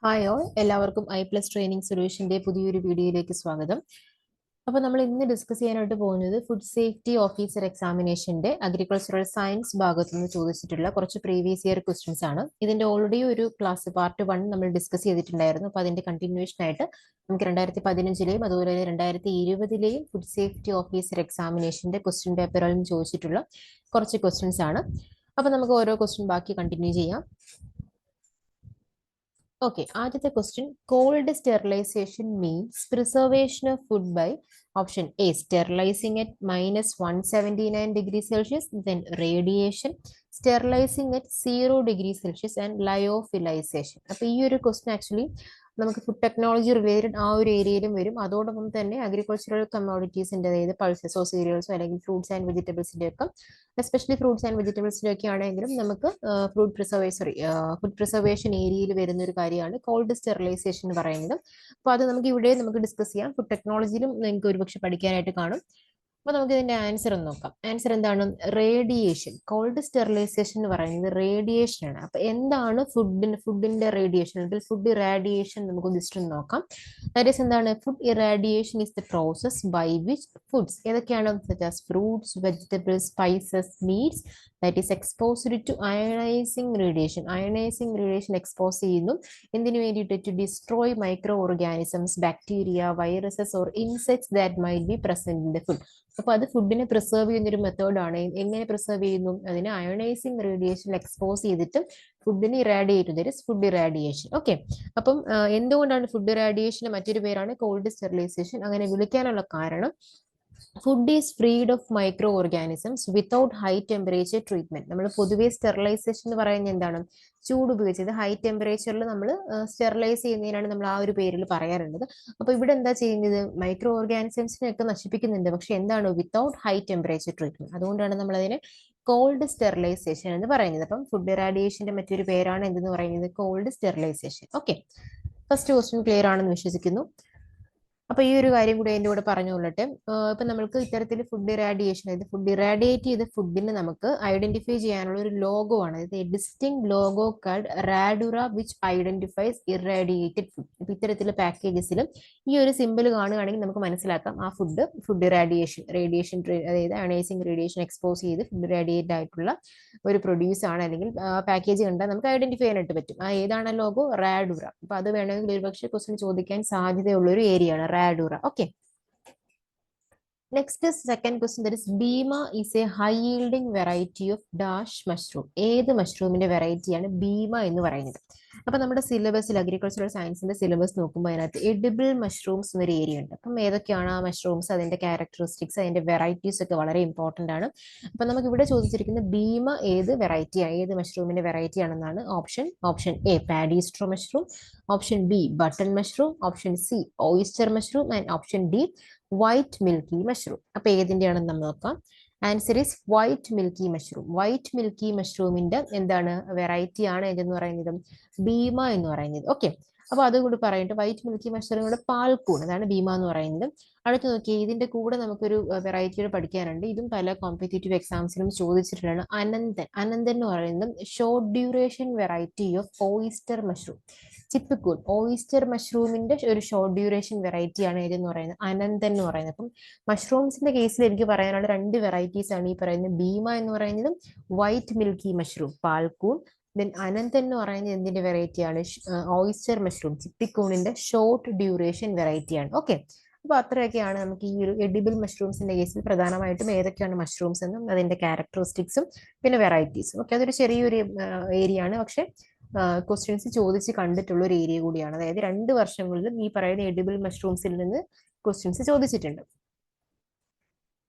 Hi all, എല്ലാവർക്കും ഐ+ training സൊല്യൂഷന്റെ പുതിയൊരു വീഡിയോയിലേക്ക് സ്വാഗതം. അപ്പോൾ നമ്മൾ ഇന്ന് ഡിസ്കസ് ചെയ്യാനായിട്ട് പോകുന്നത് ഫുഡ് സേഫ്റ്റി ഓഫീസർ എക്സാമിനേഷന്റെ അഗ്രികൾച്ചറൽ സയൻസ് ഭാഗത്തു നിന്ന് ചോദിച്ചിട്ടുള്ള കുറച്ച് പ്രീവിയസ് ഇയർ ക്വസ്റ്റ്യൻസ് ആണ്. ഇതിന്റെ ഓൾറെഡി ഒരു ക്ലാസ് പാർട്ട് 1 നമ്മൾ ഡിസ്കസ് ചെയ്തിട്ടുണ്ടായിരുന്നു. അപ്പോൾ അതിന്റെ കണ്ടിന്യൂഷൻ ആയിട്ട് നമുക്ക് 2015 അതുപോലെ 2020 ഫുഡ് സേഫ്റ്റി ഓഫീസർ എക്സാമിനേഷന്റെ ക്വസ്റ്റ്യൻ പേപ്പറിൽ നിന്ന് ചോദിച്ചിട്ടുള്ള കുറച്ച് ക്വസ്റ്റ്യൻസ് ആണ്. അപ്പോൾ നമുക്ക് ഓരോ ക്വസ്റ്റ്യൻ ബാക്കി കണ്ടിന്യൂ ചെയ്യാം. Okay, ആദ്യത്തെ question, cold sterilization means preservation of food by option A, sterilizing at -179 degrees Celsius, then radiation, sterilizing at 0 degrees Celsius and lyophilization. അപ്പോൾ ഈ ഒരു question actually നമുക്ക് ഫുഡ് ടെക്നോളജി റിലേറ്റഡ് ആ ഒരു ഏരിയയിലും വരും. അതോടൊപ്പം തന്നെ അഗ്രികൾച്ചറൽ കമ്മോഡിറ്റീസിന്റെ, അതായത് പൾസസോ സീരിയൽസോ അല്ലെങ്കിൽ ഫ്രൂട്ട്സ് ആൻഡ് വെജിറ്റബിൾസിന്റെ ഒക്കെ, എസ്പെഷ്യലി ഫ്രൂട്ട്സ് ആൻഡ് വെജിറ്റബിൾസിന്റെ ഒക്കെ ആണെങ്കിലും നമുക്ക് ഫുഡ് പ്രിസർവേഷൻ ഏരിയയിൽ വരുന്ന ഒരു കാര്യമാണ് കോൾഡ് സ്റ്റെറിലൈസേഷൻ എന്ന് പറയുന്നത്. അപ്പോൾ അത് നമുക്ക് ഡിസ്കസ് ചെയ്യാം. ഫുഡ് ടെക്നോളജിയിലും നിങ്ങൾക്ക് ഒരുപക്ഷെ പഠിക്കാനായിട്ട് കാണും. അപ്പോൾ നമുക്ക് ഇതിന്റെ ആൻസർ ഒന്ന് നോക്കാം. ആൻസർ എന്താണ്? റേഡിയേഷൻ. കോൾഡ് സ്റ്റെറിലൈസേഷൻ എന്ന് പറയുന്നത് റേഡിയേഷൻ ആണ്. അപ്പൊ എന്താണ് ഫുഡിന്റെ റേഡിയേഷൻ അല്ലെങ്കിൽ ഫുഡ് ഇറാഡിയേഷൻ? നമുക്ക് ജസ്റ്റ് ഒന്ന് നോക്കാം. ദാറ്റ് ഈസ് എന്താണ്? Food irradiation is the process by which foods ഏതൊക്കെയാണ്? Fruits, vegetables, spices, meats that is exposed to ionising radiation. Ionising radiation expose ചെയ്യുന്നു എന്തിനു വേണ്ടിയിട്ട്? To destroy microorganisms, bacteria, viruses or insects that might be present in the food. അപ്പൊ അത് ഫുഡിനെ preserve ചെയ്യുന്ന ഒരു മെത്തേഡാണ്. എങ്ങനെ പ്രിസർവ് ചെയ്യുന്നു? അതിനെ അയണൈസിങ് റേഡിയേഷൻ എക്സ്പോസ് ചെയ്തിട്ട് ഫുഡിനെ ഇറാഡിയേറ്റ്, that is food irradiation. Okay, അപ്പം എന്തുകൊണ്ടാണ് ഫുഡ് ഇറാഡിയേഷന് മറ്റൊരു പേരാണ് കോൾഡ് സ്റ്റെറിലൈസേഷൻ അങ്ങനെ വിളിക്കാനുള്ള കാരണം? Food is freed of micro organisms without high temperature treatment. നമ്മൾ പൊതുവെ സ്റ്റെറിലൈസേഷൻ എന്ന് പറയുന്നത് എന്താണ്? ചൂട് ഉപയോഗിച്ചത് ഹൈ ടെമ്പറേച്ചറിൽ നമ്മൾ സ്റ്റെറിലൈസ് ചെയ്യുന്നതിനാണ് നമ്മൾ ആ ഒരു പേരിൽ പറയാറുള്ളത്. അപ്പൊ ഇവിടെ എന്താ ചെയ്യുന്നത്? മൈക്രോ ഓർഗാനിസംസിനെയൊക്കെ നശിപ്പിക്കുന്നുണ്ട്, പക്ഷെ എന്താണ്? Without high temperature treatment. അതുകൊണ്ടാണ് നമ്മൾ അതിനെ കോൾഡ് സ്റ്റെറിലൈസേഷൻ എന്ന് പറയുന്നത്. അപ്പം ഫുഡ് ഇറാഡിയേഷന്റെ മറ്റൊരു പേരാണ് എന്തെന്ന് പറയുന്നത്? Cold sterilisation. Okay, first question clear ആണെന്ന് വിശ്വസിക്കുന്നു. അപ്പൊ ഈ ഒരു കാര്യം കൂടി അതിന്റെ കൂടെ പറഞ്ഞുകൊള്ളട്ടെ. ഇപ്പൊ നമുക്ക് ഇത്തരത്തിൽ ഫുഡ് ഇറാഡിയേഷൻ, അതായത് ഫുഡ് ഇറാഡിയേറ്റ് ചെയ്ത ഫുഡിന് നമുക്ക് ഐഡന്റിഫൈ ചെയ്യാനുള്ള ഒരു ലോഗോ ആണ്, അതായത് distinct logo called Radura which identifies irradiated food. ഇപ്പൊ ഇത്തരത്തിലുള്ള പാക്കേജസിലും ഈ ഒരു സിമ്പിൾ കാണുകയാണെങ്കിൽ നമുക്ക് മനസ്സിലാക്കാം ആ ഫുഡ് റേഡിയേഷൻ, അതായത് അയണൈസിങ് റേഡിയേഷൻ എക്സ്പോസ് ചെയ്ത് ഫുഡ് ഇറാഡിയേറ്റ് ആയിട്ടുള്ള ഒരു പ്രൊഡ്യൂസ് ആണ്, അല്ലെങ്കിൽ പാക്കേജ് കണ്ടാൽ നമുക്ക് ഐഡന്റിഫൈ ചെയ്യാനായിട്ട് പറ്റും. ആ ഏതാണ് ലോഗോ? റാഡുറ. അപ്പൊ അത് വേണമെങ്കിൽ ഒരുപക്ഷെ ക്വസ്റ്റ്യൻ ചോദിക്കാൻ സാധ്യതയുള്ള ഒരു ഏരിയ ആണ് Radura. Okay, next second question, that is Beema is a high yielding variety of dash mushroom. ഏത് മഷ്റൂമിന്റെ വെറൈറ്റിയാണ് ബീമ എന്ന് പറയുന്നത്? അപ്പൊ നമ്മുടെ സിലബസിൽ അഗ്രികൾച്ചറൽ സയൻസിന്റെ സിലബസ് നോക്കുമ്പോൾ അതിനകത്ത് എഡിബിൾ മഷ്റൂംസ് എന്നൊരു ഏരിയ ഉണ്ട്. അപ്പം ഏതൊക്കെയാണ് ആ മഷ്റൂംസ്, അതിന്റെ ക്യാരക്ടറിസ്റ്റിക്സ്, അതിന്റെ വെറൈറ്റീസ് ഒക്കെ വളരെ ഇമ്പോർട്ടന്റ് ആണ്. അപ്പൊ നമുക്ക് ഇവിടെ ചോദിച്ചിരിക്കുന്ന ബീമ ഏത് വെറൈറ്റിയാണ്, ഏത് മഷ്റൂമിന്റെ വെറൈറ്റി ആണെന്നാണ്. Option A paddy straw mushroom, option B button mushroom, option C oyster mushroom and option D white milky mushroom. അപ്പൊ ഏതിന്റെയാണെന്ന് നമ്മൾ നോക്കാം. Answer is white milky mushroom. White milky മഷ്റൂമിന്റെ എന്താണ് വെറൈറ്റി ആണ് എന്ന് പറയുന്നത്? ബീമ എന്ന് പറയുന്നത്. ഓക്കെ, അപ്പൊ അതുകൂടി പറഞ്ഞിട്ട് വൈറ്റ് മിൽക്കി മഷ്റൂമിന്റെ പാൽക്കൂൺ, അതാണ് ബീമ എന്ന് പറയുന്നത്. അടുത്ത് നോക്കി, ഇതിന്റെ കൂടെ നമുക്കൊരു വെറൈറ്റിയുടെ പഠിക്കാനുണ്ട്. ഇതും പല കോമ്പറ്റേറ്റീവ് എക്സാംസിലും ചോദിച്ചിട്ടുള്ളതാണ്. അനന്തൻ എന്ന് പറയുന്നത് short duration variety of oyster mushroom. ചിപ്പിക്കൂൺ ഓയിസ്റ്റർ മഷ്റൂമിന്റെ ഒരു ഷോർട്ട് ഡ്യൂറേഷൻ വെറൈറ്റി ആണ് ഏതെന്ന് പറയുന്നത്? അനന്തൻ എന്ന് പറയുന്നത്. അപ്പം മഷ്റൂംസിന്റെ കേസിൽ എനിക്ക് പറയാനുള്ള രണ്ട് വെറൈറ്റീസ് ആണ് ഈ പറയുന്നത്. ബീമ എന്ന് പറയുന്നതും വൈറ്റ് മിൽക്കി മഷ്റൂം പാൽക്കൂൺ. ദെൻ അനന്തൻ എന്ന് പറയുന്നത് എന്തിന്റെ വെറൈറ്റി ആണ്? ഓയിസ്റ്റർ മഷ്റൂം ചിപ്പിക്കൂണിന്റെ ഷോർട്ട് ഡ്യൂറേഷൻ വെറൈറ്റി ആണ്. ഓക്കെ, അപ്പൊ അത്രയൊക്കെയാണ് നമുക്ക് ഈ ഒരു എഡിബിൾ മഷ്റൂംസിന്റെ കേസിൽ പ്രധാനമായിട്ടും ഏതൊക്കെയാണ് മഷ്റൂംസ് എന്നും അതിന്റെ ക്യാരക്ടറിസ്റ്റിക്സും പിന്നെ വെറൈറ്റീസും. ഓക്കെ, അതൊരു ചെറിയൊരു ഏരിയ ആണ്, പക്ഷെ ക്വസ്റ്റ്യൻസ് ചോദിച്ച് കണ്ടിട്ടുള്ള ഒരു ഏരിയ കൂടിയാണ്. അതായത് 2 വർഷങ്ങളിലും ഈ പറയുന്ന എഡിബിൾ മഷ്റൂംസിൽ നിന്ന് ക്വസ്റ്റ്യൻസ് ചോദിച്ചിട്ടുണ്ട്.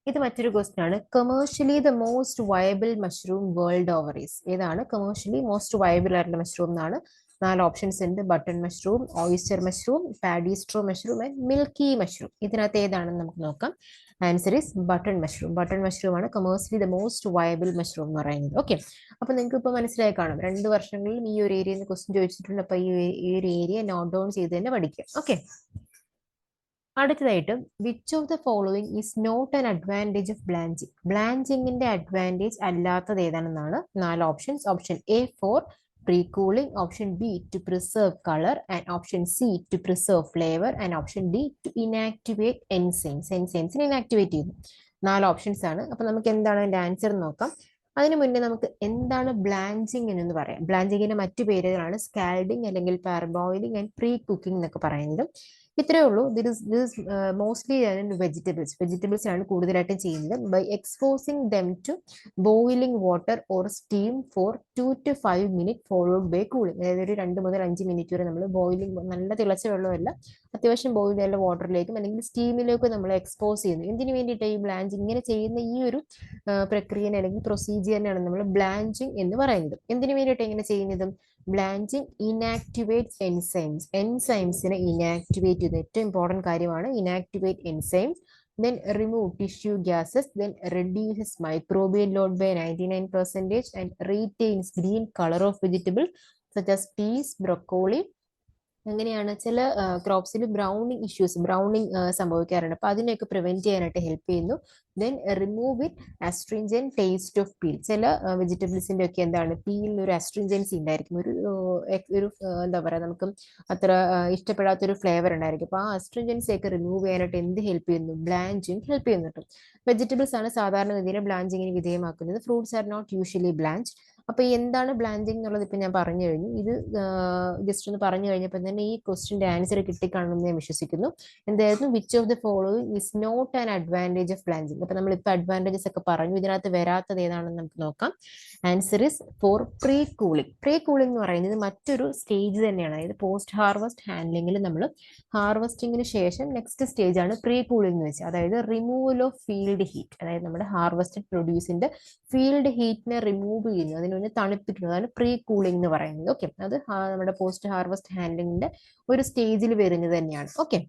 ഇത് മറ്റൊരു ക്വസ്റ്റ്യൻ ആണ്. Commercially the most viable mushroom world over is. ഏതാണ് കമേഴ്ഷ്യലി മോസ്റ്റ് വയബിൾ ആയിട്ടുള്ള മഷ്റൂം എന്നാണ്. 4 ഓപ്ഷൻസ് ഉണ്ട്. Button mushroom, oyster mushroom, paddy straw mushroom and milky mushroom. ഇതിനകത്ത് ഏതാണെന്ന് നമുക്ക് നോക്കാം. Answer is button mushroom. Button mushroom ആണ് commercially the most viable mushroom എന്ന് പറയുന്നത്. ഓക്കെ, അപ്പൊ നിങ്ങൾക്ക് ഇപ്പൊ മനസ്സിലായി കാണും 2 വർഷങ്ങളിലും ഈ ഒരു ഏരിയയിൽ നിന്ന് ക്വസ്റ്റ്യൻ ചോദിച്ചിട്ടുണ്ട്. അപ്പൊ ഈ ഒരു ഏരിയ നോട്ട് ഡൗൺ ചെയ്ത് തന്നെ പഠിക്കാം. ഓക്കെ, അടുത്തതായിട്ട് which of the following is not an advantage of blanching. ബ്ലാഞ്ചിങ്ങിന്റെ അഡ്വാൻറ്റേജ് അല്ലാത്തത് ഏതാണെന്നാണ് 4 ഓപ്ഷൻസ്. Option A 4 pre-cooling, option B to preserve color, and option C to preserve flavor, and option D to inactivate enzymes. Enzymes inactivate ചെയ്യുന്നു. 4 options ആണ്. അപ്പൊ നമുക്ക് എന്താണ് അതിന്റെ ആൻസർ നോക്കാം. അതിനു മുന്നേ നമുക്ക് എന്താണ് ബ്ലാഞ്ചിങ് എന്ന് പറയാം. ബ്ലാഞ്ചിങ്ങിന്റെ മറ്റു പേരുകളാണ് സ്കാൽഡിങ് അല്ലെങ്കിൽ പാർബോയിലിംഗ് ആൻഡ് പ്രീ കുക്കിംഗ് എന്നൊക്കെ പറയുന്നത്. ഇത്രയേ ഉള്ളൂ. ദിസ് മോസ്റ്റ്ലി വെജിറ്റബിൾസ് ആണ് കൂടുതലായിട്ടും ചെയ്യുന്നത്. By exposing them to boiling water or steam for 2 to 5 minutes followed by cooling. അതായത് ഒരു 2 മുതൽ 5 മിനിറ്റ് വരെ നമ്മൾ ബോയിലിംഗ്, നല്ല തിളച്ച വെള്ളമല്ല, അത്യാവശ്യം ബോയിൽ ചെയ്ത വാട്ടറിലേക്കും അല്ലെങ്കിൽ സ്റ്റീമിലേക്കും നമ്മൾ എക്സ്പോസ് ചെയ്യുന്നു. എന്തിനു വേണ്ടിയിട്ട് ഈ ബ്ലാഞ്ചിങ് ഇങ്ങനെ ചെയ്യുന്ന ഈ ഒരു പ്രക്രിയനെ അല്ലെങ്കിൽ പ്രൊസീജിയറിനാണ് നമ്മൾ ബ്ലാഞ്ചിങ് എന്ന് പറയുന്നത്. എന്തിനു വേണ്ടിയിട്ട് ഇങ്ങനെ ചെയ്യുന്നത്? Blanching inactivate enzymes. എൻസൈംസിനെ ഇനാക്ടിവേറ്റ് ചെയ്യുന്നത് ഏറ്റവും ഇമ്പോർട്ടൻറ്റ് കാര്യമാണ്. Inactivate enzymes, then remove tissue gases, then reduces microbial load by 99% and retains green color of vegetables such as peas, broccoli. അങ്ങനെയാണ് ചില ക്രോപ്സിൽ ബ്രൗണിങ് സംഭവിക്കാറുണ്ട്. അപ്പൊ അതിനെയൊക്കെ പ്രിവെന്റ് ചെയ്യാനായിട്ട് ഹെൽപ്പ് ചെയ്യുന്നു. Then remove it astringent taste of peel. ചില വെജിറ്റബിൾസിന്റെ ഒക്കെ എന്താണ് പീലിന് ഒരു അസ്ട്രിഞ്ചൻസി ഉണ്ടായിരിക്കും, ഒരു എന്താ പറയാ, നമുക്ക് അത്ര ഇഷ്ടപ്പെടാത്തൊരു ഫ്ലേവർ ഉണ്ടായിരിക്കും. അപ്പൊ ആ അസ്ട്രിഞ്ചൻസി ഒക്കെ റിമൂവ് ചെയ്യാനായിട്ട് എന്ത് ഹെൽപ്പ് ചെയ്യുന്നു? ബ്ലാഞ്ചിങ് ഹെൽപ്പ് ചെയ്യുന്നുണ്ട്. വെജിറ്റബിൾസ് ആണ് സാധാരണഗതിയിൽ ബ്ലാഞ്ചിങ്ങിന് വിധേയമാക്കുന്നത്. Fruits are not usually blanch. അപ്പൊ എന്താണ് ബ്ലാഞ്ചിങ് എന്നുള്ളത് ഇപ്പൊ ഞാൻ പറഞ്ഞു കഴിഞ്ഞു. ഇത് ജസ്റ്റ് ഒന്ന് പറഞ്ഞു കഴിഞ്ഞപ്പോൾ തന്നെ ഈ ക്വസ്റ്റിന്റെ ആൻസർ കിട്ടിക്കാണെന്ന് ഞാൻ വിശ്വസിക്കുന്നു. എന്തായിരുന്നു? Which of the following is not an advantage of blanching. അപ്പൊ നമ്മളിപ്പോൾ അഡ്വാൻറ്റേജസ് ഒക്കെ പറഞ്ഞു. ഇതിനകത്ത് വരാത്തത് ഏതാണെന്ന് നമുക്ക് നോക്കാം. Answer is for pre cooling. Pre cooling എന്ന് പറയുന്നത് മറ്റൊരു സ്റ്റേജ് തന്നെയാണ്. അതായത് പോസ്റ്റ് ഹാർവസ്റ്റ് ഹാൻഡ്ലിംഗിൽ നമ്മൾ ഹാർവസ്റ്റിങ്ങിന് ശേഷം നെക്സ്റ്റ് സ്റ്റേജ് ആണ് പ്രീ കൂളിംഗ് എന്ന് വെച്ചാൽ, അതായത് റിമൂവൽ ഓഫ് ഫീൽഡ് ഹീറ്റ്. അതായത് നമ്മുടെ ഹാർവസ്റ്റഡ് പ്രൊഡ്യൂസിന്റെ ഫീൽഡ് ഹീറ്റിനെ റിമൂവ് ചെയ്യുന്നു, അതിന് തണുപ്പിക്കുന്നത്, അതാണ് പ്രീ കൂളിംഗ് എന്ന് പറയുന്നത്. ഓക്കെ, അത് നമ്മുടെ പോസ്റ്റ് ഹാർവസ്റ്റ് ഹാൻഡ്ലിംഗിന്റെ ഒരു സ്റ്റേജിൽ വരുന്നത് തന്നെയാണ്. ഓക്കെ,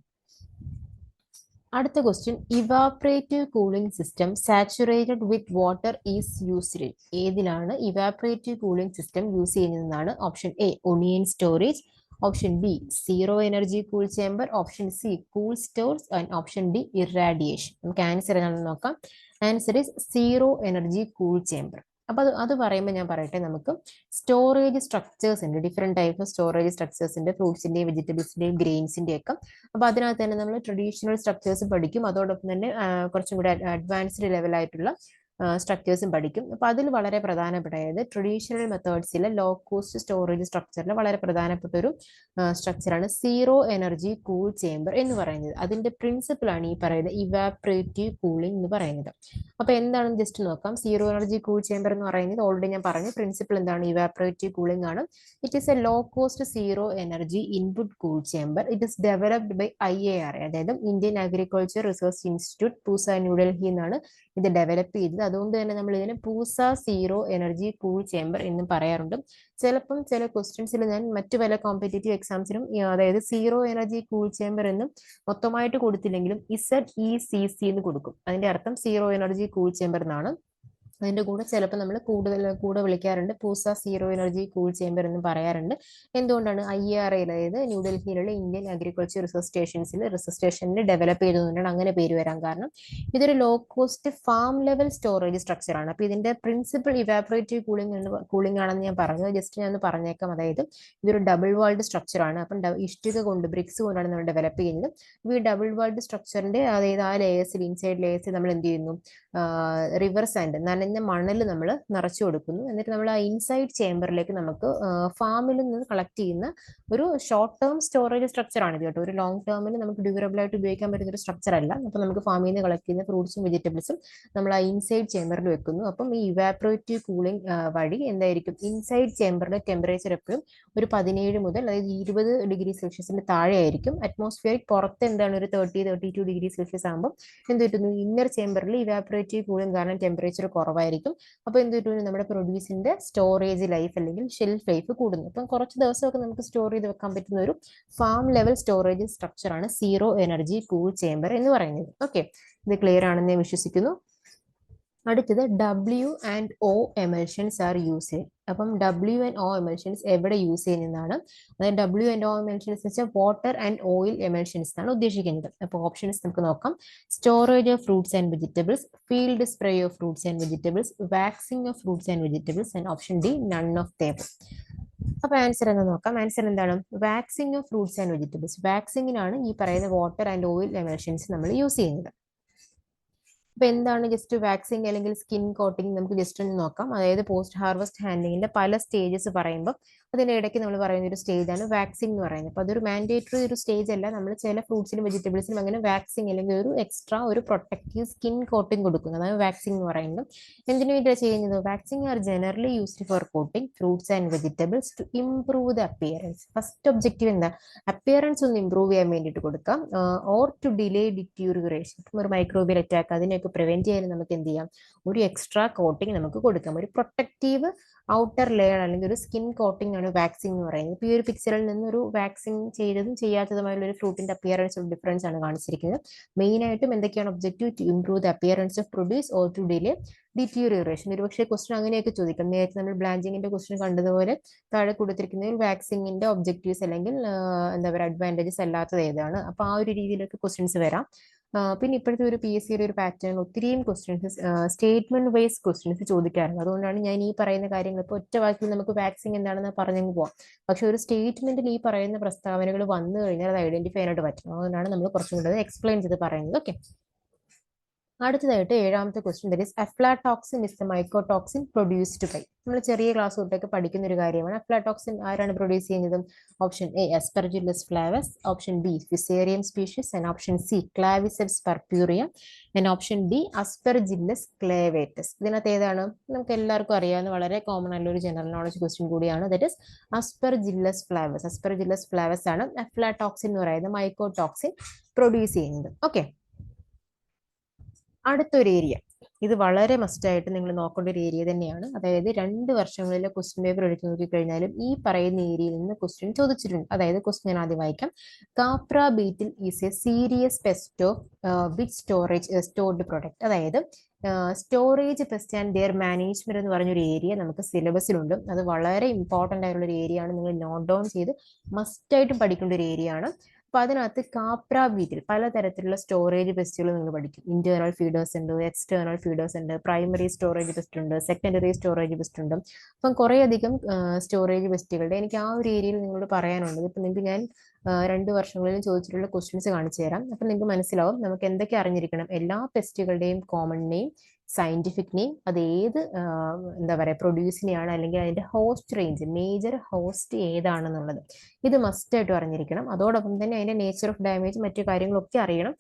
അടുത്ത question, evaporative cooling system saturated with water is used. ഏതിലാണ് ഇവാപറേറ്റീവ് കൂളിംഗ് സിസ്റ്റം യൂസ് ചെയ്യുന്നതെന്നാണ്. Option A onion storage, option B zero energy cool chamber, option C cool stores, and option D irradiation. നമുക്ക് answer ഏതാണെന്ന് നോക്കാം. Answer is zero energy cool chamber. അപ്പൊ അത് പറയുമ്പോൾ ഞാൻ പറയട്ടെ, നമുക്ക് സ്റ്റോറേജ് സ്ട്രക്ചേഴ്സ് ഉണ്ട്, different type of storage structures ഉണ്ട്, ഫ്രൂട്ട്സിന്റെയും വെജിറ്റബിൾസിന്റെയും ഗ്രെയിൻസിന്റെയും ഒക്കെ. അപ്പൊ അതിനകത്ത് തന്നെ നമ്മൾ ട്രഡീഷണൽ സ്ട്രക്ചേഴ്സ് പഠിക്കും, അതോടൊപ്പം തന്നെ കുറച്ചും കൂടി അഡ്വാൻസ്ഡ് ലെവലായിട്ടുള്ള സ്ട്രക്ചേഴ്സും പഠിക്കും. അപ്പൊ അതിൽ വളരെ പ്രധാനപ്പെട്ടത് ട്രഡീഷണൽ മെത്തേഡ്സിലെ ലോ കോസ്റ്റ് സ്റ്റോറേജ് സ്ട്രക്ചറിൽ വളരെ പ്രധാനപ്പെട്ട ഒരു സ്ട്രക്ചറാണ് സീറോ എനർജി കൂൾ ചേംബർ എന്ന് പറയുന്നത്. അതിന്റെ പ്രിൻസിപ്പിൾ ആണ് ഈ പറയുന്നത് ഇവാപറേറ്റീവ് കൂളിംഗ് എന്ന് പറയുന്നത്. അപ്പൊ എന്താണെന്ന് ജസ്റ്റ് നോക്കാം. സീറോ എനർജി കൂൾ ചേംബർ എന്ന് പറയുന്നത് ഓൾറെഡി ഞാൻ പറഞ്ഞു, പ്രിൻസിപ്പിൾ എന്താണ്? ഇവാപറേറ്റീവ് കൂളിംഗ് ആണ്. It is a low cost zero energy input cool chamber. It is developed by IARA, അതായത് Indian agriculture Research Institute, Pusa, New Delhi എന്നാണ് ഇത് ഡെവലപ്പ് ചെയ്തത്. അതുകൊണ്ട് തന്നെ നമ്മൾ ഇതിനെ Pusa zero energy cool chamber എന്നും പറയാറുണ്ട്. ചിലപ്പം ചില ക്വസ്റ്റ്യൻസിൽ ഞാൻ മറ്റു പല കോമ്പറ്റേറ്റീവ് എക്സാംസിനും അതായത് സീറോ എനർജി കൂൾ ചേംബർ എന്നും മൊത്തമായിട്ട് കൊടുത്തില്ലെങ്കിലും ZECC എന്ന് കൊടുക്കും. അതിന്റെ അർത്ഥം സീറോ എനർജി കൂൾ ചേംബർ എന്നാണ്. അതിന്റെ കൂടെ ചിലപ്പോൾ നമ്മൾ കൂടെ വിളിക്കാറുണ്ട് Pusa zero energy cool chamber എന്ന് പറയാറുണ്ട്. എന്തുകൊണ്ടാണ്? IARA, അതായത് ന്യൂഡൽഹിയിലുള്ള ഇന്ത്യൻ അഗ്രികൾച്ചർ റിസർച്ച് സ്റ്റേഷനിൽ ഡെവലപ്പ് ചെയ്തതുകൊണ്ടാണ് അങ്ങനെ പേര് വരാൻ കാരണം. ഇതൊരു low cost farm level storage structure ആണ്. അപ്പൊ ഇതിന്റെ പ്രിൻസിപ്പിൾ ഇവാപറേറ്റീവ് കൂളിംഗ് ആണെന്ന് ഞാൻ പറഞ്ഞത്. ജസ്റ്റ് ഞാൻ പറഞ്ഞേക്കാം. അതായത് ഇതൊരു ഡബിൾ വാൾഡ് സ്ട്രക്ചർ ആണ്. അപ്പം ഇഷ്ടിക കൊണ്ട്, ബ്രിക്സ് കൊണ്ടാണ് നമ്മൾ ഡെവലപ്പ് ചെയ്യുന്നത്. ഈ ഡബിൾ വാൾഡ് സ്ട്രക്ചറിന്റെ അതായത് ആ ലേയേഴ്സിൽ, ഇൻസൈഡ് ലേയേഴ്സിൽ നമ്മൾ എന്ത് ചെയ്യുന്നു? റിവർ സാൻഡ്, നനഞ്ഞ മണൽ നമ്മൾ നിറച്ചു കൊടുക്കുന്നു. എന്നിട്ട് നമ്മൾ ആ ഇൻസൈഡ് ചേംബറിലേക്ക് നമുക്ക് ഫാമിൽ നിന്ന് കളക്ട് ചെയ്യുന്ന ഒരു ഷോർട്ട് ടേം സ്റ്റോറേജ് സ്ട്രക്ചർ ആണ് ഇത് കേട്ടോ. ഒരു ലോങ് ടേമിൽ നമുക്ക് ഡ്യൂറബിൾ ആയിട്ട് ഉപയോഗിക്കാൻ പറ്റുന്ന ഒരു സ്ട്രക്ചർ അല്ല. അപ്പൊ നമുക്ക് ഫാമിൽ നിന്ന് കളക്ട് ചെയ്യുന്ന ഫ്രൂട്ട്സും വെജിറ്റബിൾസും നമ്മൾ ആ ഇൻസൈഡ് ചേംബറിൽ വെക്കുന്നു. അപ്പം ഈ ഇവാപറേറ്റീവ് കൂളിംഗ് വഴി എന്തായിരിക്കും? ഇൻസൈഡ് ചേംബറിന്റെ ടെമ്പറേച്ചർ എപ്പോഴും ഒരു 17 മുതൽ, അതായത് 20 ഡിഗ്രി സെൽഷ്യസിന്റെ താഴെ ആയിരിക്കും. അറ്റ്മോസ്ഫിയറിക് പുറത്ത് എന്താണ് ഒരു 32 ഡിഗ്രി സെൽഷ്യസ് ആകുമ്പോൾ എന്ത് പറ്റുന്നു? ഇന്നർ ചേംബറിൽ ഇവാപറേറ്റീവ് കൂളിംഗ് കാരണം ടെമ്പറേച്ചർ കുറവായിരിക്കും. അപ്പൊ എന്ത് പറ്റുന്നു? നമ്മുടെ പ്രൊഡ്യൂസിന്റെ സ്റ്റോറേജ് ലൈഫ് അല്ലെങ്കിൽ ഷെൽഫ് ലൈഫ് കൂടുന്നു. അപ്പം കുറച്ച് ദിവസമൊക്കെ നമുക്ക് സ്റ്റോർ ചെയ്ത് വെക്കാൻ പറ്റുന്ന ഒരു ഫാം ലെവൽ സ്റ്റോറേജ് സ്ട്രക്ചർ ആണ് സീറോ എനർജി കൂൾ ചേംബർ എന്ന് പറയുന്നത്. ഓക്കെ, ഇത് ക്ലിയർ ആണെന്ന് ഞാൻ വിശ്വസിക്കുന്നു. അടുത്തത് W&O എമൽഷൻസ് ആർ യൂസ്. അപ്പം W&O എമൽഷൻസ് എവിടെ യൂസ് ചെയ്യുന്നതാണ്? അതായത് W&O എമൽഷൻസ് വെച്ചാൽ വാട്ടർ ആൻഡ് ഓയിൽ എമൽഷൻസ് എന്നാണ് ഉദ്ദേശിക്കുന്നത്. അപ്പോൾ ഓപ്ഷൻസ് നമുക്ക് നോക്കാം. Storage of fruits and vegetables, field spray of fruits and vegetables, waxing of fruits and vegetables, and option D none of them. അപ്പൊ ആൻസർ എന്ന് നോക്കാം. ആൻസർ എന്താണ്? Waxing of fruits and vegetables. വാക്സിങ്ങിനാണ് ഈ പറയുന്ന വാട്ടർ ആൻഡ് ഓയിൽ എമൽഷൻസ് നമ്മൾ use ചെയ്യുന്നത്. അപ്പൊ എന്താണ് ജസ്റ്റ് വാക്സിങ് അല്ലെങ്കിൽ സ്കിൻ കോട്ടിങ്? നമുക്ക് ജസ്റ്റ് ഒന്ന് നോക്കാം. അതായത് പോസ്റ്റ് ഹാർവസ്റ്റ് ഹാൻഡിങ്ങിന്റെ പല സ്റ്റേജസ് പറയുമ്പോൾ അതിന്റെ ഇടയ്ക്ക് നമ്മൾ പറയുന്ന ഒരു സ്റ്റേജ് ആണ് വാക്സിംഗ് എന്ന് പറയുന്നത്. അപ്പൊ അതൊരു മാൻഡേറ്ററി ഒരു സ്റ്റേജ് അല്ല. നമ്മൾ ചില ഫ്രൂട്ട്സിനും വെജിറ്റബിൾസിനും അങ്ങനെ വാക്സിംഗ് അല്ലെങ്കിൽ ഒരു എക്സ്ട്രാ ഒരു പ്രൊട്ടക്റ്റീവ് സ്കിൻ കോട്ടിംഗ് കൊടുക്കുന്നത്, അതാണ് വാക്സിംഗ് എന്ന് പറയുന്നത്. എന്തിനു വേണ്ടിയാണ് ചെയ്യുന്നത്? Waxing are generally used for coating fruits and vegetables to improve the appearance. First objective എന്താ? അപ്പിയറൻസ് ഒന്ന് ഇംപ്രൂവ് ചെയ്യാൻ വേണ്ടിയിട്ട് കൊടുക്കാം. Or to delay deterioration. ഒരു മൈക്രോബിയൽ അറ്റാക്ക് അതിനെയൊക്കെ പ്രിവെന്റ് ചെയ്യാൻ നമുക്ക് എന്ത് ചെയ്യാം? ഒരു എക്സ്ട്രാ കോട്ടിംഗ് നമുക്ക് കൊടുക്കാം. ഒരു പ്രൊട്ടക്റ്റീവ് ഔട്ടർ ലെയർ അല്ലെങ്കിൽ ഒരു സ്കിൻ കോട്ടിംഗ് ആണ് വാക്സിംഗ് എന്ന് പറയുന്നത്. ഇപ്പൊ ഈ ഒരു പിക്ചറിൽ നിന്ന് ഒരു വാക്സിംഗ് ചെയ്തതും ചെയ്യാത്തതുമായുള്ള ഒരു ഫ്രൂട്ടിന്റെ അപ്പിയറൻസ് ഡിഫറൻസ് ആണ് കാണിച്ചിരിക്കുന്നത്. മെയിൻ ആയിട്ടും എന്തൊക്കെയാണ് objective? To improve the appearance of produce or to delay deterioration. ഒരു പക്ഷേ ക്വസ്റ്റൻ അങ്ങനെയൊക്കെ ചോദിക്കാം. നേരത്തെ നമ്മൾ ബ്ലാഞ്ചിങ്ങിന്റെ ക്വസ്റ്റൻ കണ്ടതുപോലെ താഴെ കൊടുത്തിരിക്കുന്നതിൽ വാക്സിംഗിന്റെ ഒബ്ജക്റ്റീവ്സ് അല്ലെങ്കിൽ എന്താ പറയുക അഡ്വാൻറ്റേജസ് അല്ലാത്തത് ഏതാണ്? അപ്പൊ ആ ഒരു രീതിയിലൊക്കെ ക്വസ്റ്റ്യൻസ് വരാം. പിന്നെ ഇപ്പോഴത്തെ ഒരു PSCയുടെ ഒരു പാറ്റേൺ ഒത്തിരിയും ക്വസ്റ്റ്യൻസ് സ്റ്റേറ്റ്മെന്റ് വൈസ് ക്വസ്റ്റ്യൻസ് ചോദിക്കാറുണ്ട്. അതുകൊണ്ടാണ് ഞാൻ ഈ പറയുന്ന കാര്യങ്ങൾ ഇപ്പോൾ ഒറ്റ വാക്കിൽ നമുക്ക് വാക്സിൻ എന്താണെന്ന് പറഞ്ഞു പോവാം. പക്ഷെ ഒരു സ്റ്റേറ്റ്മെന്റിൽ ഈ പറയുന്ന പ്രസ്താവനകൾ വന്നു കഴിഞ്ഞാൽ അത് ഐഡന്റിഫൈ ചെയ്യാനായിട്ട് പറ്റും. അതുകൊണ്ടാണ് നമ്മൾ കുറച്ചും കൂടെ എക്സ്പ്ലെയിൻ ചെയ്ത് പറയുന്നത്. ഓക്കെ, അടുത്തതായിട്ട് ഏഴാമത്തെ question, that is aflatoxin is the mycotoxin produced by. നമ്മൾ ചെറിയ ക്ലാസ് തൊട്ടൊക്കെ പഠിക്കുന്ന ഒരു കാര്യമാണ്. അഫ്ലാടോക്സിൻ ആരാണ് പ്രൊഡ്യൂസ് ചെയ്യുന്നത്? Option A Aspergillus flavus, option B Fusarium species, and option C Claviceps purpurea, and option D Aspergillus clavatus. ഇതിനകത്ത് ഏതാണ്? നമുക്ക് എല്ലാവർക്കും അറിയാവുന്ന വളരെ കോമൺ ആയിട്ടുള്ള ഒരു ജനറൽ നോളജ് ക്വസ്റ്റ്യൻ കൂടിയാണ്. That is Aspergillus flavus. Aspergillus flavus ആണ് അഫ്ലാടോക്സിൻ എന്ന് പറയുന്നത് മൈക്കോടോക്സിൻ പ്രൊഡ്യൂസ് ചെയ്യുന്നത്. ഓക്കെ, അടുത്തൊരു ഏരിയ, ഇത് വളരെ മസ്റ്റായിട്ട് നിങ്ങൾ നോക്കേണ്ട ഒരു ഏരിയ തന്നെയാണ്. അതായത് 2 വർഷങ്ങളിലെ ക്വസ്റ്റ്യൻ പേപ്പർ എടുത്ത് നോക്കിക്കഴിഞ്ഞാലും ഈ പറയുന്ന ഏരിയയിൽ നിന്ന് ക്വസ്റ്റ്യൻ ചോദിച്ചിട്ടുണ്ട്. അതായത് ക്വസ്റ്റ്യൻ ഞാൻ ആദ്യം വായിക്കാം. Khapra beetle is a serious pest of which storage stored product. അതായത് storage pest and their management എന്ന് പറഞ്ഞൊരു ഏരിയ നമുക്ക് സിലബസിലുണ്ട്. അത് വളരെ ഇമ്പോർട്ടന്റ് ആയിട്ടുള്ള ഒരു ഏരിയ ആണ്. നിങ്ങൾ നോട്ട് ഡൗൺ ചെയ്ത് മസ്റ്റായിട്ടും പഠിക്കേണ്ട ഒരു ഏരിയ ആണ്. അപ്പൊ അതിനകത്ത് കാപ്ര ബീറ്റിൽ പലതരത്തിലുള്ള സ്റ്റോറേജ് പെസ്റ്റുകൾ നിങ്ങൾ പഠിക്കും. ഇന്റേണൽ ഫീഡേഴ്സ് ഉണ്ട്, എക്സ്റ്റേണൽ ഫീഡേഴ്സ് ഉണ്ട്, പ്രൈമറി സ്റ്റോറേജ് പെസ്റ്റ് ഉണ്ട്, സെക്കൻഡറി സ്റ്റോറേജ് പെസ്റ്റ് ഉണ്ട്. അപ്പം കുറേ അധികം സ്റ്റോറേജ് പെസ്റ്റുകളുടെ എനിക്ക് ആ ഒരു ഏരിയയിൽ നിങ്ങളോട് പറയാനുള്ളത്. ഇപ്പൊ നിങ്ങൾക്ക് ഞാൻ 2 വർഷങ്ങളിലും ചോദിച്ചിട്ടുള്ള ക്വസ്റ്റ്യൻസ് കാണിച്ചു തരാം. അപ്പൊ നിങ്ങൾക്ക് മനസ്സിലാവും നമുക്ക് എന്തൊക്കെ അറിഞ്ഞിരിക്കണം. എല്ലാ പെസ്റ്റുകളുടെയും കോമൺ നെയിം, സയന്റിഫിക് നെയിം, അത് ഏത് എന്താ പറയുക പ്രൊഡ്യൂസിനെയാണ്, അല്ലെങ്കിൽ അതിന്റെ ഹോസ്റ്റ് റേഞ്ച്, മേജർ ഹോസ്റ്റ് ഏതാണെന്നുള്ളത് ഇത് മസ്റ്റ് ആയിട്ട് അറിഞ്ഞിരിക്കണം. അതോടൊപ്പം തന്നെ അതിന്റെ നേച്ചർ ഓഫ് ഡാമേജ് മറ്റു കാര്യങ്ങളൊക്കെ അറിയണം.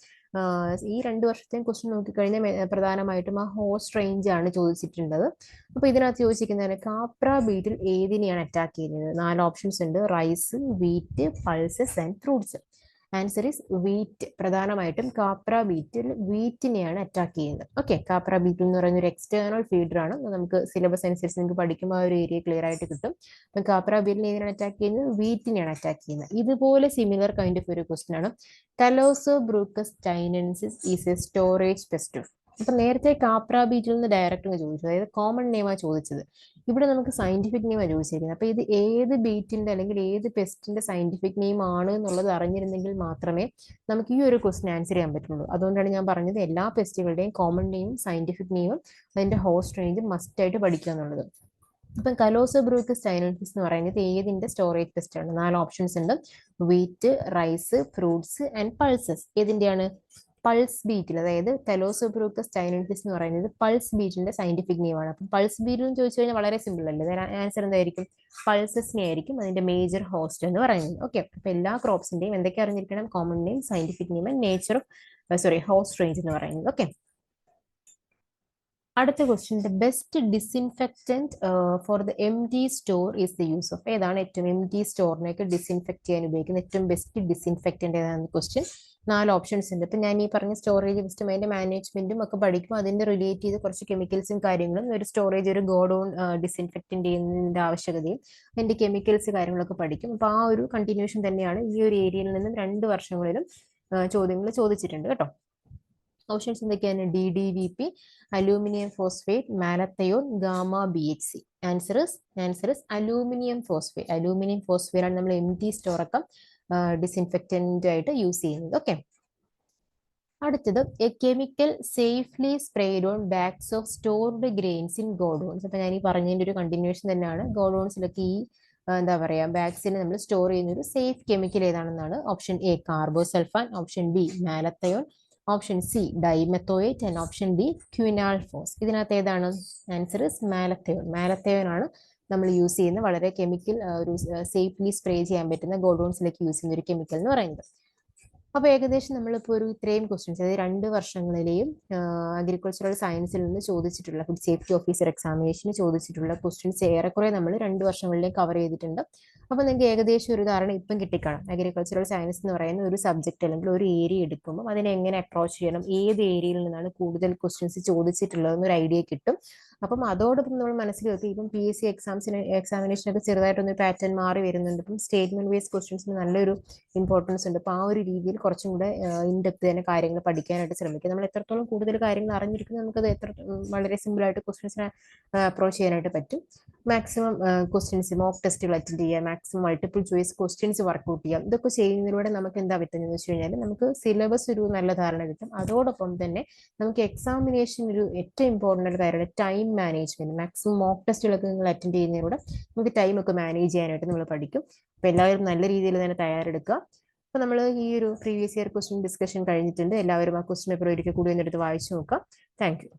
ഈ 2 വർഷത്തെയും ക്വസ്റ്റ്യൻ നോക്കിക്കഴിഞ്ഞാൽ പ്രധാനമായിട്ടും ആ ഹോസ്റ്റ് റേഞ്ച് ആണ് ചോദിച്ചിട്ടുള്ളത്. അപ്പൊ ഇതിനകത്ത് ചോദിച്ചിരിക്കുന്നതാണ് കാപ്ര ബീറ്റിൽ ഏതിനെയാണ് അറ്റാക്ക് ചെയ്യുന്നത്? 4 ഓപ്ഷൻസ് ഉണ്ട്. Rice, wheat, pulses and fruits. Answer is wheat. പ്രധാനമായിട്ടും കാപ്ര ബീറ്റിൽ വീറ്റിനെയാണ് അറ്റാക്ക് ചെയ്യുന്നത്. ഓക്കെ, കാപ്ര ബീറ്റിൽ എന്ന് പറയുന്ന ഒരു എക്സ്റ്റേണൽ ഫീഡർ ആണ്. നമുക്ക് സിലബസ് അനുസരിച്ച് നിങ്ങൾക്ക് പഠിക്കുമ്പോൾ ആ ഒരു ഏരിയ ക്ലിയർ ആയിട്ട് കിട്ടും. അപ്പം കാപ്ര ബീറ്റിൽ ഏതിനാണ് അറ്റാക്ക് ചെയ്യുന്നത്? വീറ്റിനെയാണ് അറ്റാക്ക് ചെയ്യുന്നത്. ഇതുപോലെ സിമിലർ കൈൻഡ് ഓഫ് ഒരു ക്വസ്റ്റൻ ആണ്. തലോസോബ്രൂക്കസ് ചൈനൻസിസ് ഈസ് എ സ്റ്റോറേജ് പെസ്റ്റ്. അപ്പൊ നേരത്തെ കാപ്ര ബീറ്റിൽ നിന്ന് ഡയറക്റ്റ് ചോദിച്ചു, അതായത് കോമൺ നെയിമാണ് ചോദിച്ചത്. ഇവിടെ നമുക്ക് സയന്റിഫിക് നെയിമാണ് ചോദിച്ചിരിക്കുന്നത്. അപ്പൊ ഇത് ഏത് ബീറ്റിന്റെ അല്ലെങ്കിൽ ഏത് പെസ്റ്റിന്റെ സയന്റിഫിക് നെയിം ആണ് എന്നുള്ളത് അറിഞ്ഞിരുന്നെങ്കിൽ മാത്രമേ നമുക്ക് ഈ ഒരു ക്വസ്റ്റൻ ആൻസർ ചെയ്യാൻ പറ്റുള്ളൂ. അതുകൊണ്ടാണ് ഞാൻ പറഞ്ഞത് എല്ലാ പെസ്റ്റുകളുടെയും കോമൺ നെയിമും സയന്റിഫിക് നെയിമും അതിന്റെ ഹോസ്റ്റ് റേഞ്ചും മസ്റ്റ് ആയിട്ട് പഠിക്കുക എന്നുള്ളത്. ഇപ്പം കലോസോബ്രൂക്കസ് ചൈനൻസിസ് എന്ന് പറയുന്നത് ഏതിന്റെ സ്റ്റോറേജ് പെസ്റ്റ് ആണ്? 4 ഓപ്ഷൻസ് ഉണ്ട്. Wheat, rice, fruits and pulses. ഏതിന്റെയാണ്? Pulse beetle. അതായത് കലോസോബ്രൂക്കസ് ചൈനൻസിസ് എന്ന് പറയുന്നത് പൾസ് ബീറ്റിന്റെ സയന്റിഫിക് നെയിം ആണ്. അപ്പം പൾസ് ബീറ്റിൽ എന്ന് ചോദിച്ചു കഴിഞ്ഞാൽ വളരെ സിമ്പിൾ അല്ലേ? ആൻസർ എന്തായിരിക്കും? പൾസസിനെ ആയിരിക്കും അതിന്റെ മേജർ ഹോസ്റ്റ് എന്ന് പറയുന്നത്. ഓക്കെ, അപ്പൊ എല്ലാ ക്രോപ്സിന്റെയും എന്തൊക്കെ അറിഞ്ഞിരിക്കണം? Common name, scientific name and nature of host range എന്ന് പറയുന്നത്. ഓക്കെ, അടുത്ത question, the best disinfectant for the എംറ്റി store is the use of. ഏതാണ് ഏറ്റവും എംറ്റി സ്റ്റോറിനെയൊക്കെ ഡിസിൻഫെക്ട് ചെയ്യാൻ ഉപയോഗിക്കുന്ന ഏറ്റവും ബെസ്റ്റ് ഡിസിൻഫെക്റ്റന്റ് ഏതാണ് ക്വസ്റ്റ്യൻ. 4 ഓപ്ഷൻസ് ഉണ്ട്. ഇപ്പൊ ഞാൻ ഈ പറഞ്ഞ സ്റ്റോറേജ് സിസ്റ്റം അതിന്റെ മാനേജ്മെന്റും ഒക്കെ പഠിക്കും. അതിന്റെ റിലേറ്റ് ചെയ്ത് കുറച്ച് കെമിക്കൽസും കാര്യങ്ങളും, ഒരു സ്റ്റോറേജ് ഒരു ഗോഡൌൺ ഡിസിൻഫെക്റ്റന്റ് ചെയ്യുന്നതിന്റെ ആവശ്യകതയും അതിന്റെ കെമിക്കൽസ് കാര്യങ്ങളൊക്കെ പഠിക്കും. അപ്പൊ ആ ഒരു കണ്ടിന്യൂഷൻ തന്നെയാണ് ഈ ഒരു ഏരിയയിൽ നിന്നും 2 വർഷങ്ങളിലും ചോദ്യങ്ങൾ ചോദിച്ചിട്ടുണ്ട് കേട്ടോ. ഓപ്ഷൻസ് എന്തൊക്കെയാണ്? DDVP, aluminium phosphate, malathion, gamma BHC. Answer is aluminium phosphate. Aluminium phosphate ആണ് നമ്മൾ എംറ്റി സ്റ്റോർ ഒക്കെ ഡിസിൻഫെക്റ്റന്റ് ആയിട്ട് യൂസ് ചെയ്യുന്നത്. ഓക്കെ, അടുത്തത് a chemical safely spread on bags of stored grains in godowns. അപ്പൊ ഞാൻ ഈ പറഞ്ഞതിന്റെ ഒരു കണ്ടിന്യൂഷൻ തന്നെയാണ്. ഗോഡൌൺസിലൊക്കെ ഈ എന്താ പറയുക ബാഗ്സിനെ നമ്മൾ സ്റ്റോർ ചെയ്യുന്ന ഒരു സേഫ് കെമിക്കൽ ഏതാണെന്നാണ്? Option A carbosulfan, option B malathion, option C dimethoate and option D quinalphos. ഇതിനകത്ത് ഏതാണ്? Answer is മാലത്തയോൺ. മാലത്തയോൺ ആണ് നമ്മൾ യൂസ് ചെയ്യുന്ന വളരെ കെമിക്കൽ ഒരു സേഫ്ലി സ്പ്രേ ചെയ്യാൻ പറ്റുന്ന ഗോഡൌൺസിലേക്ക് യൂസ് ചെയ്യുന്ന ഒരു കെമിക്കൽ എന്ന് പറയുന്നത്. അപ്പോൾ ഏകദേശം നമ്മളിപ്പോൾ ഒരു ഇത്രയും ക്വസ്റ്റ്യൻസ്, അതായത് 2 വർഷങ്ങളിലെയും അഗ്രികൾച്ചറൽ സയൻസിൽ നിന്ന് ചോദിച്ചിട്ടുള്ള ഫുഡ് സേഫ്റ്റി ഓഫീസർ എക്സാമിനേഷന് ചോദിച്ചിട്ടുള്ള ക്വസ്റ്റ്യൻസ് ഏറെക്കുറെ നമ്മൾ 2 വർഷങ്ങളിലേക്ക് കവർ ചെയ്തിട്ടുണ്ട്. അപ്പോൾ നിങ്ങൾക്ക് ഏകദേശം ഒരു ധാരണ ഇപ്പം കിട്ടിക്കാണും. അഗ്രികൾച്ചറൽ സയൻസ് എന്ന് പറയുന്ന ഒരു സബ്ജക്റ്റ് അല്ലെങ്കിൽ ഒരു ഏരിയ എടുക്കുമ്പോൾ അതിനെ എങ്ങനെ അപ്രോച്ച് ചെയ്യണം, ഏത് ഏരിയയിൽ നിന്നാണ് കൂടുതൽ ക്വസ്റ്റ്യൻസ് ചോദിച്ചിട്ടുള്ളതെന്നൊരു ഐഡിയ കിട്ടും. അപ്പം അതോടൊപ്പം നമ്മൾ മനസ്സിൽ വെക്കുക, ഇപ്പം PSC എക്സാമിനേഷനൊക്കെ ചെറുതായിട്ടൊന്ന് പാറ്റേൺ മാറി വരുന്നുണ്ട്. ഇപ്പം സ്റ്റേറ്റ്മെന്റ് ബേസ്ഡ് ക്വസ്റ്റ്യൻസിന് നല്ലൊരു ഇമ്പോർട്ടൻസ് ഉണ്ട്. അപ്പോൾ ആ ഒരു രീതിയിൽ കുറച്ചും കൂടെ ഇൻഡെപ്ത് തന്നെ കാര്യങ്ങൾ പഠിക്കാനായിട്ട് ശ്രമിക്കുക. നമ്മൾ എത്രത്തോളം കൂടുതൽ കാര്യങ്ങൾ അറിഞ്ഞിരിക്കുന്നത് നമുക്കത് വളരെ സിമ്പിൾ ആയിട്ട് ക്വസ്റ്റ്യൻസിനെ അപ്രോച്ച് ചെയ്യാനായിട്ട് പറ്റും. മാക്സിമം ക്വസ്റ്റ്യൻസ് മോക്ക് ടെസ്റ്റുകൾ അറ്റൻഡ് ചെയ്യുക, maximum multiple choice questions work out ചെയ്യാം. ഇതൊക്കെ ചെയ്യുന്നതിലൂടെ നമുക്ക് എന്താ പറ്റുന്നതെന്ന് വെച്ച് കഴിഞ്ഞാൽ നമുക്ക് സിലബസ് ഒരു നല്ല ധാരണ കിട്ടും. അതോടൊപ്പം തന്നെ നമുക്ക് എക്സാമിനേഷൻ ഒരു ഏറ്റവും ഇമ്പോർട്ടൻ്റ് ആയിട്ട് കാര്യമാണ് ടൈം മാനേജ്മെന്റ്. മാക്സിമം മോക്ക് ടെസ്റ്റുകളൊക്കെ നിങ്ങൾ അറ്റൻഡ് ചെയ്യുന്നതിലൂടെ നമുക്ക് ടൈം ഒക്കെ മാനേജ് ചെയ്യാനായിട്ട് നമ്മൾ പഠിക്കും. അപ്പോൾ എല്ലാവരും നല്ല രീതിയിൽ തന്നെ തയ്യാറെടുക്കുക. അപ്പോൾ നമ്മൾ ഈ ഒരു പ്രീവിയസ് ഇയർ ക്വസ്റ്റ്യൻ ഡിസ്കഷൻ കഴിഞ്ഞിട്ടുണ്ട്. എല്ലാവരും ആ ക്വസ്റ്റ്യൻ പേപ്പർ ഒരിക്കൽ കൂടി ഒന്നെടുത്ത് വായിച്ചു നോക്കാം. Thank you.